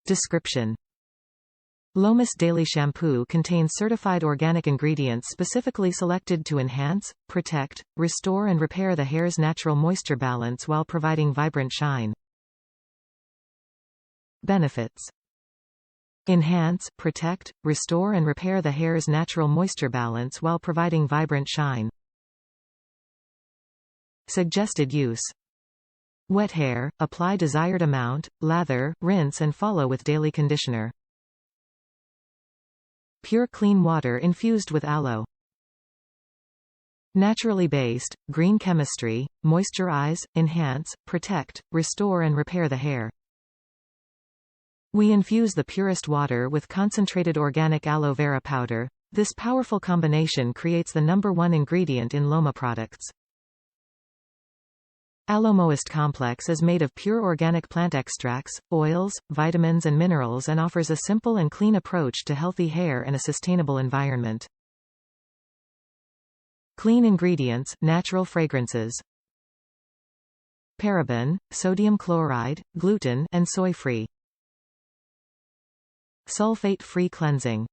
Description: Loma's Daily Shampoo contains certified organic ingredients specifically selected to enhance, protect, restore and repair the hair's natural moisture balance while providing vibrant shine. Benefits: enhance, protect, restore and repair the hair's natural moisture balance while providing vibrant shine. Suggested use: wet hair, apply desired amount, lather, rinse and follow with daily conditioner. Pure clean water infused with aloe. Naturally based, green chemistry, moisturize, enhance, protect, restore and repair the hair. We infuse the purest water with concentrated organic aloe vera powder. This powerful combination creates the #1 ingredient in Loma products. Aloemoist Complex is made of pure organic plant extracts, oils, vitamins and minerals and offers a simple and clean approach to healthy hair in a sustainable environment. Clean ingredients, natural fragrances. Paraben, sodium chloride, gluten and soy-free. Sulfate-free cleansing.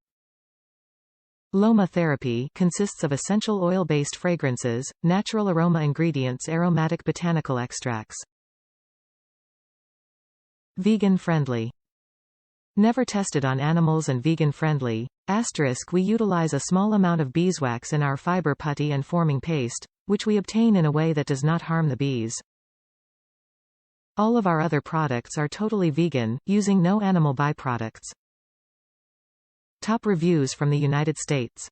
Loma therapy consists of essential oil-based fragrances, natural aroma ingredients, aromatic botanical extracts. Vegan-friendly. Never tested on animals and vegan-friendly. *, we utilize a small amount of beeswax in our fiber putty and forming paste, which we obtain in a way that does not harm the bees. All of our other products are totally vegan, using no animal byproducts. Top reviews from the United States.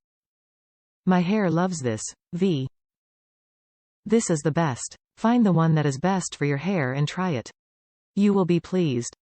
My hair loves this. This is the best. Find the one that is best for your hair and try it. You will be pleased.